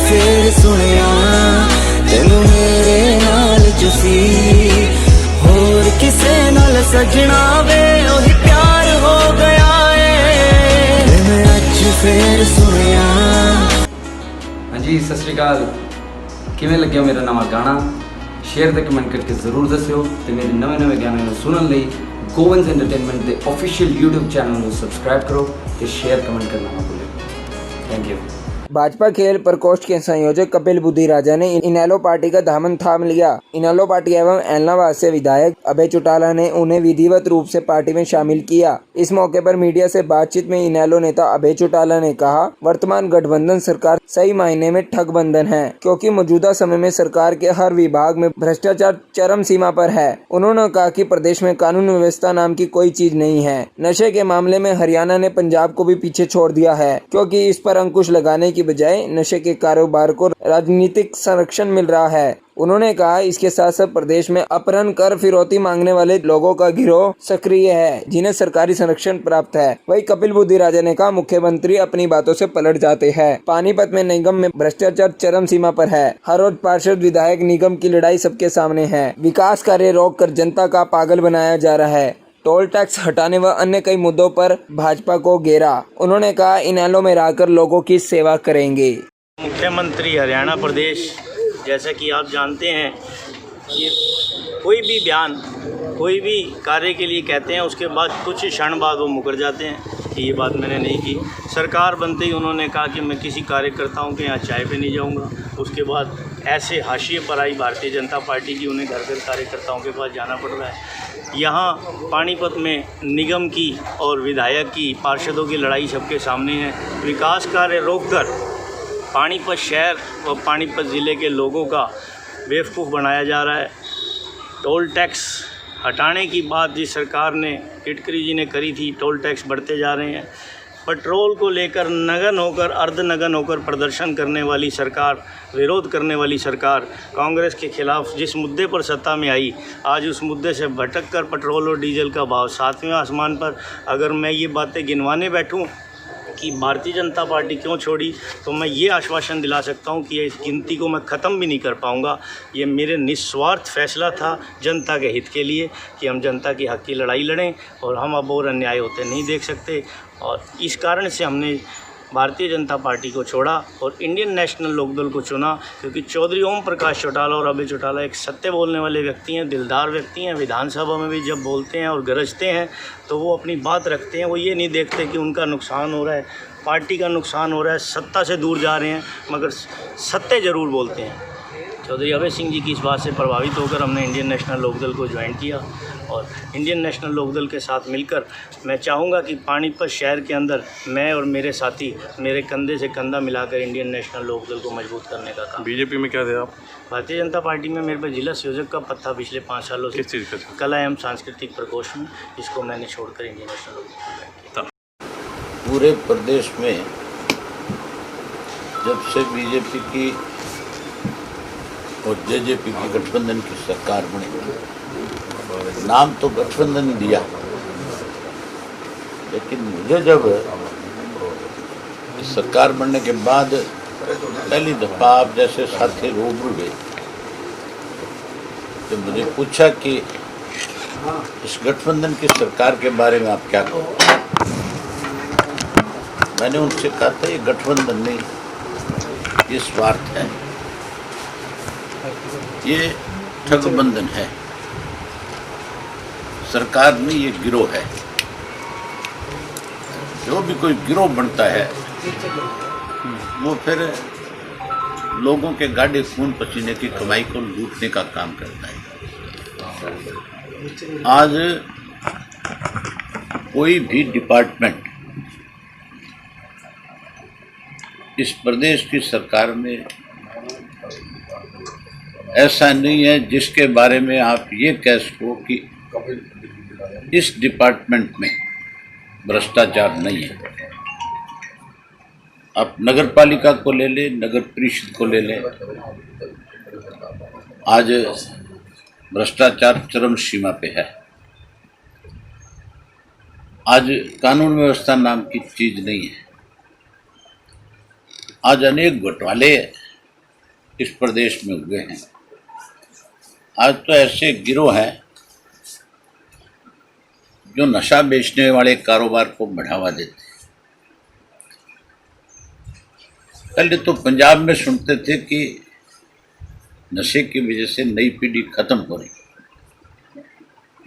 फिर सुनिया तेनू मेरे नाल जुसी होर किसे नाल सजना वे ओही प्यार हो गया है मैं अज फिर सुनिया। हाँ जी सत श्री अकाल, किवें लग्या मेरा नवा गाना? शेयर ते कमेंट करके जरूर दस्सिओ ते मेरे नवे गाने नूं सुनन लई गोविंद एंटरटेनमेंट के ऑफिशियल यूट्यूब चैनल को सब्सक्राइब करो ते शेयर कमेंट करना ना भूलो। Thank you. भाजपा खेल प्रकोष्ठ के संयोजक कपिल बुद्धिराजा ने इनेलो पार्टी का दामन थाम लिया। इनेलो पार्टी एवं एलनाबाद से विधायक अभय चौटाला ने उन्हें विधिवत रूप से पार्टी में शामिल किया। इस मौके पर मीडिया से बातचीत में इनेलो नेता अभय चौटाला ने कहा, वर्तमान गठबंधन सरकार सही मायने में ठगबंधन है, क्योंकि मौजूदा समय में सरकार के हर विभाग में भ्रष्टाचार चरम सीमा पर है। उन्होंने कहा कि प्रदेश में कानून व्यवस्था नाम की कोई चीज नहीं है। नशे के मामले में हरियाणा ने पंजाब को भी पीछे छोड़ दिया है, क्योंकि इस पर अंकुश लगाने की बजाय नशे के कारोबार को राजनीतिक संरक्षण मिल रहा है। उन्होंने कहा, इसके साथ साथ प्रदेश में अपहरण कर फिरौती मांगने वाले लोगों का गिरोह सक्रिय है, जिन्हें सरकारी संरक्षण प्राप्त है। वहीं कपिल बुद्धिराजा ने कहा, मुख्यमंत्री अपनी बातों से पलट जाते हैं। पानीपत में निगम में भ्रष्टाचार चरम सीमा पर है। हर रोज पार्षद विधायक निगम की लड़ाई सबके सामने है। विकास कार्य रोककर जनता का पागल बनाया जा रहा है। टोल टैक्स हटाने व अन्य कई मुद्दों पर भाजपा को घेरा। उन्होंने कहा, इनेलो में रहकर लोगों की सेवा करेंगे। मुख्यमंत्री हरियाणा प्रदेश, जैसा कि आप जानते हैं कि कोई भी बयान कोई भी कार्य के लिए कहते हैं, उसके बाद कुछ क्षण बाद वो मुकर जाते हैं कि ये बात मैंने नहीं की। सरकार बनते ही उन्होंने कहा कि मैं किसी कार्यकर्ताओं के यहाँ चाय पे नहीं जाऊँगा। उसके बाद ऐसे हाशिए पर आई भारतीय जनता पार्टी की, उन्हें घर घर कार्यकर्ताओं के पास जाना पड़ रहा है। यहाँ पानीपत में निगम की और विधायक की, पार्षदों की लड़ाई सबके सामने है। विकास कार्य रोककर पानीपत शहर व पानीपत ज़िले के लोगों का बेवकूफ़ बनाया जा रहा है। टोल टैक्स हटाने की बात जिस सरकार ने, गडकरी जी ने करी थी, टोल टैक्स बढ़ते जा रहे हैं। पेट्रोल को लेकर नगन होकर, अर्धनगन होकर प्रदर्शन करने वाली सरकार, विरोध करने वाली सरकार, कांग्रेस के खिलाफ जिस मुद्दे पर सत्ता में आई, आज उस मुद्दे से भटक कर पेट्रोल और डीजल का भाव 7वें आसमान पर। अगर मैं ये बातें गिनवाने बैठूं कि भारतीय जनता पार्टी क्यों छोड़ी, तो मैं ये आश्वासन दिला सकता हूं कि ये गिनती को मैं ख़त्म भी नहीं कर पाऊंगा। ये मेरे निस्वार्थ फैसला था जनता के हित के लिए कि हम जनता की हक की लड़ाई लड़ें, और हम अब और अन्याय होते नहीं देख सकते। और इस कारण से हमने भारतीय जनता पार्टी को छोड़ा और इंडियन नेशनल लोकदल को चुना, क्योंकि चौधरी ओम प्रकाश चौटाला और अभय चौटाला एक सत्य बोलने वाले व्यक्ति हैं, दिलदार व्यक्ति हैं। विधानसभा में भी जब बोलते हैं और गरजते हैं तो वो अपनी बात रखते हैं। वो ये नहीं देखते कि उनका नुकसान हो रहा है, पार्टी का नुकसान हो रहा है, सत्ता से दूर जा रहे हैं, मगर सत्य ज़रूर बोलते हैं। चौधरी अभय सिंह जी की इस बात से प्रभावित होकर हमने इंडियन नेशनल लोकदल को ज्वाइन किया, और इंडियन नेशनल लोकदल के साथ मिलकर मैं चाहूँगा कि पानीपत शहर के अंदर मैं और मेरे साथी मेरे कंधे से कंधा मिलाकर इंडियन नेशनल लोकदल को मजबूत करने का काम। बीजेपी में क्या थे आप? भारतीय जनता पार्टी में मेरे पास जिला संयोजक का पद था पिछले 5 सालों से। किस चीज़ का? कला एवं सांस्कृतिक प्रकोष्ठ में, इसको मैंने छोड़कर इंडियन नेशनल लोकदल। पूरे प्रदेश में जब से बीजेपी की और जेजेपी की गठबंधन की सरकार बनी, नाम तो गठबंधन दिया, लेकिन मुझे जब इस सरकार बनने के बाद पहली दफा आप जैसे साथी रूबरू हुए, तो मुझे पूछा कि इस गठबंधन की सरकार के बारे में आप क्या कहो। मैंने उनसे कहा था, ये गठबंधन नहीं, ये स्वार्थ है, ये ठगबंधन है, सरकार में ये गिरोह है। जो भी कोई गिरोह बनता है वो फिर लोगों के गाढ़े खून पसीने की कमाई को लूटने का काम करता है। आज कोई भी डिपार्टमेंट इस प्रदेश की सरकार में ऐसा नहीं है जिसके बारे में आप ये कह सको कि इस डिपार्टमेंट में भ्रष्टाचार नहीं है। आप नगर पालिका को ले लें, नगर परिषद को ले लें, आज भ्रष्टाचार चरम सीमा पे है। आज कानून व्यवस्था नाम की चीज नहीं है। आज अनेक घोटाले इस प्रदेश में हुए हैं। आज तो ऐसे गिरोह हैं जो नशा बेचने वाले कारोबार को बढ़ावा देते हैं। पहले तो पंजाब में सुनते थे कि नशे की वजह से नई पीढ़ी खत्म हो रही,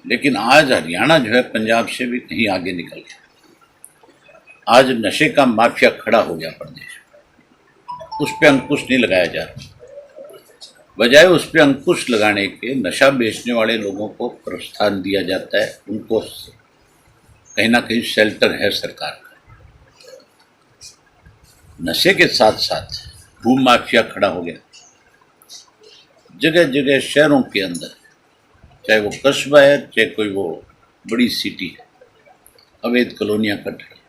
लेकिन आज हरियाणा जो है पंजाब से भी कहीं आगे निकल गया। आज नशे का माफिया खड़ा हो गया प्रदेश में। उस पर अंकुश नहीं लगाया जा रहा, बजाय उस पर अंकुश लगाने के नशा बेचने वाले लोगों को प्रोत्साहन दिया जाता है। उनको कहीं ना कहीं शेल्टर है सरकार का। नशे के साथ साथ भू माफिया खड़ा हो गया। जगह जगह शहरों के अंदर, चाहे वो कस्बा है चाहे कोई वो बड़ी सिटी है, अवैध कॉलोनियां कट रही,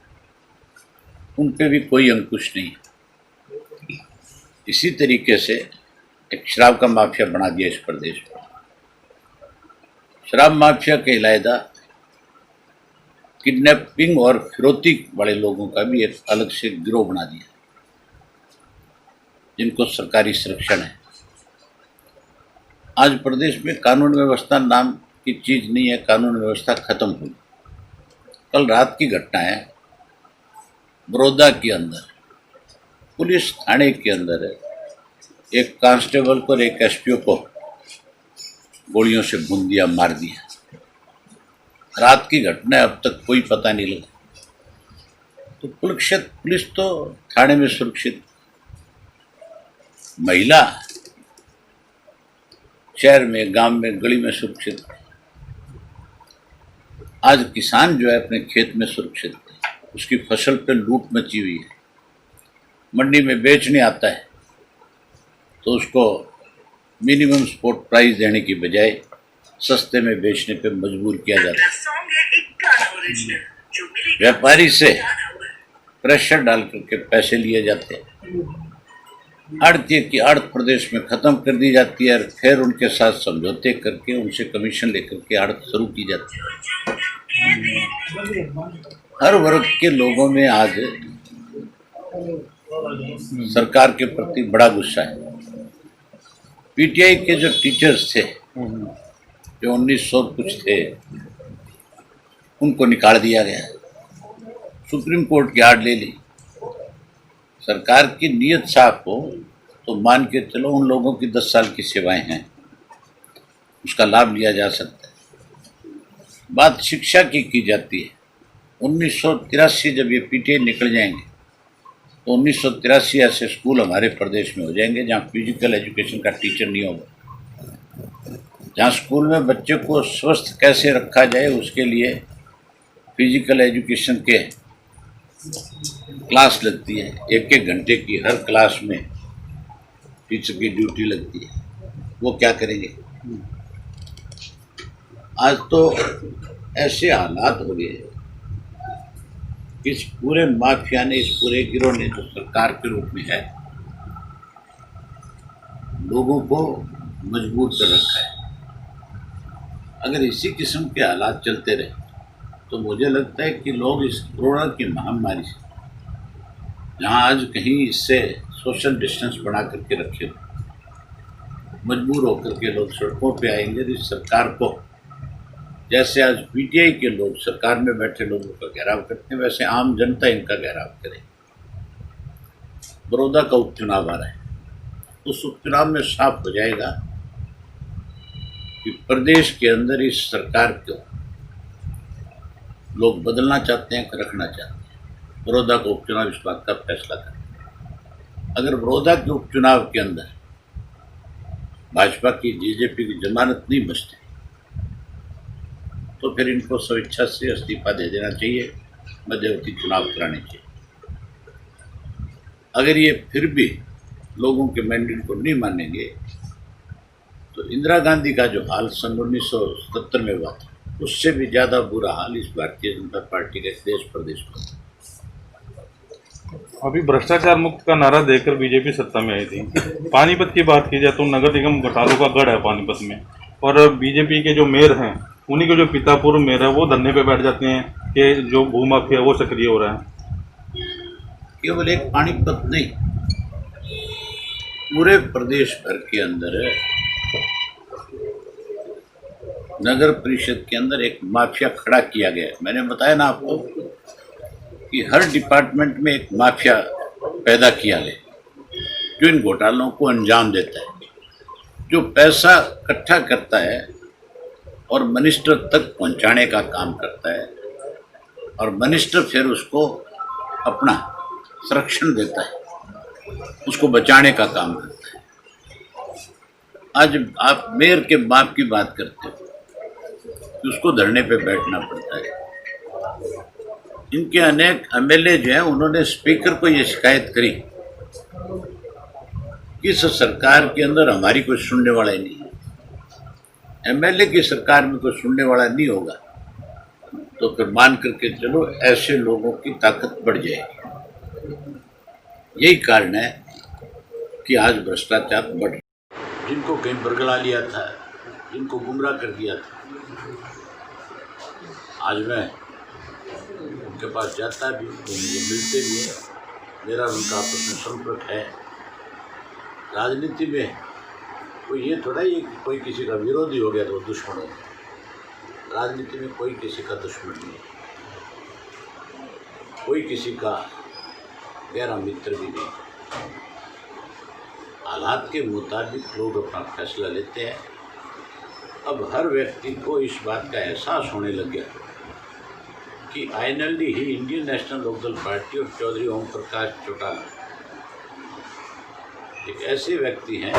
उन पे भी कोई अंकुश नहीं है। इसी तरीके से एक शराब का माफिया बना दिया इस प्रदेश में। शराब माफिया के अलावा किडनैपिंग और फिरौती वाले लोगों का भी एक अलग से गिरोह बना दिया, जिनको सरकारी संरक्षण है। आज प्रदेश में कानून व्यवस्था नाम की चीज नहीं है, कानून व्यवस्था खत्म हुई। कल रात की घटना है, बड़ौदा के अंदर पुलिस थाने के अंदर एक कांस्टेबल को और एक एसपीओ को गोलियों से भून दिया, मार दिया। रात की घटना है, अब तक कोई पता नहीं लगा। तो पुलिस तो थाने में सुरक्षित, महिला शहर में, गांव में, गली में सुरक्षित। आज किसान जो है अपने खेत में सुरक्षित है, उसकी फसल पे लूट मची हुई है। मंडी में बेचने आता है तो उसको मिनिमम सपोर्ट प्राइस देने की बजाय सस्ते में बेचने पे मजबूर किया जाता है। व्यापारी से प्रेशर डाल करके पैसे लिए जाते हैं। आड़ती की आड़त प्रदेश में खत्म कर दी जाती है और फिर उनके साथ समझौते करके उनसे कमीशन लेकर के आड़त शुरू की जाती है। हर वर्ग के लोगों में आज सरकार के प्रति बड़ा गुस्सा है। पीटीआई के जो टीचर्स थे, जो 1900 कुछ थे, उनको निकाल दिया गया। सुप्रीम कोर्ट की आड़ ले ली। सरकार की नीयत साफ हो तो मान के चलो उन लोगों की 10 साल की सेवाएं हैं, उसका लाभ लिया जा सकता है। बात शिक्षा की जाती है। 1983 जब ये पीटीआई निकल जाएंगे तो 1983 ऐसे स्कूल हमारे प्रदेश में हो जाएंगे जहाँ फिजिकल एजुकेशन का टीचर नहीं होगा, जहाँ स्कूल में बच्चे को स्वस्थ कैसे रखा जाए उसके लिए फिजिकल एजुकेशन के क्लास लगती है। 1-1 घंटे की हर क्लास में टीचर की ड्यूटी लगती है। वो क्या करेंगे? आज तो ऐसे हालात हो गए, इस पूरे माफिया ने, इस पूरे गिरोह ने, जो सरकार के रूप में है, लोगों को मजबूर कर रखा है। अगर इसी किस्म के हालात चलते रहे तो मुझे लगता है कि लोग इस कोरोना की महामारी से, जहाँ आज कहीं इससे सोशल डिस्टेंस बना करके रखे, मजबूर होकर के लोग सड़कों पे आएंगे। इस सरकार को, जैसे आज पीटीआई के लोग सरकार में बैठे लोगों का घेराव करते हैं, वैसे आम जनता इनका घेराव करे। बड़ौदा का उपचुनाव आ रहा है, उस उपचुनाव में साफ हो जाएगा कि प्रदेश के अंदर इस सरकार को लोग बदलना चाहते हैं कि रखना चाहते हैं। बड़ौदा का उपचुनाव इस बात का फैसला करें। अगर बड़ौदा के उपचुनाव के अंदर भाजपा की, बीजेपी की जमानत नहीं बचती तो फिर इनको स्वेच्छा से इस्तीफा दे देना चाहिए, मध्यवर्ती चुनाव कराने चाहिए। अगर ये फिर भी लोगों के मैंडेट को नहीं मानेंगे तो इंदिरा गांधी का जो हाल सन 1977 में हुआ था, उससे भी ज़्यादा बुरा हाल इस भारतीय जनता पार्टी के देश प्रदेश में। अभी भ्रष्टाचार मुक्त का नारा देकर बीजेपी सत्ता में आई थी। पानीपत की बात की जाए तो नगर निगम घोटालों का गढ़ है पानीपत में, और बीजेपी के जो मेयर हैं, उन्हीं के जो पिता पूर्व मेयर है, वो धरने पे बैठ जाते हैं कि जो भूमाफिया वो सक्रिय हो रहा है। केवल एक पानीपत नहीं, पूरे प्रदेश भर के अंदर नगर परिषद के अंदर एक माफिया खड़ा किया गया है। मैंने बताया ना आपको कि हर डिपार्टमेंट में एक माफिया पैदा किया गया जो इन घोटालों को अंजाम देता है, जो पैसा इकट्ठा करता है और मिनिस्टर तक पहुंचाने का काम करता है और मिनिस्टर फिर उसको अपना संरक्षण देता है, उसको बचाने का काम करता है। आज आप मेयर के बाप की बात करते हो कि उसको धरने पे बैठना पड़ता है। इनके अनेक एमएलए जो हैं उन्होंने स्पीकर को ये शिकायत करी कि इस सरकार के अंदर हमारी कोई सुनने वाला ही नहीं है, एमएलए की सरकार में कोई सुनने वाला नहीं होगा, तो फिर मान करके चलो ऐसे लोगों की ताकत बढ़ जाएगी। यही कारण है कि आज भ्रष्टाचार बढ़ रहा है। जिनको कहीं बरगला लिया था, जिनको गुमराह कर दिया था, आज मैं उनके पास जाता भी, मुझे मिलते भी हैं, मेरा उनका आपस में संपर्क है। राजनीति में कोई ये थोड़ा ही कि कोई किसी का विरोधी हो गया तो दुश्मन हो गया। राजनीति में कोई किसी का दुश्मन नहीं, कोई किसी का गहरा मित्र भी नहीं। हालात के मुताबिक लोग अपना फैसला लेते हैं। अब हर व्यक्ति को इस बात का एहसास होने लग गया कि फाइनली ही इंडियन नेशनल लोकदल पार्टी और चौधरी ओम प्रकाश चौटाला एक ऐसे व्यक्ति हैं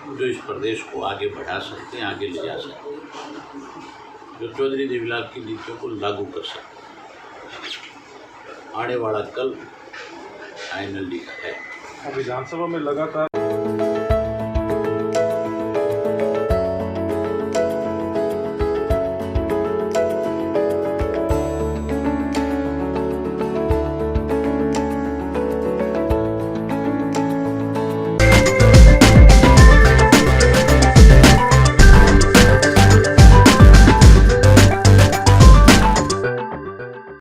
जो इस प्रदेश को आगे बढ़ा सकते हैं, आगे ले जा सकते हैं, जो चौधरी देवीलाल की नीतियों को लागू कर सकते हैं। आने वाला कल फाइनली है। विधानसभा में लगातार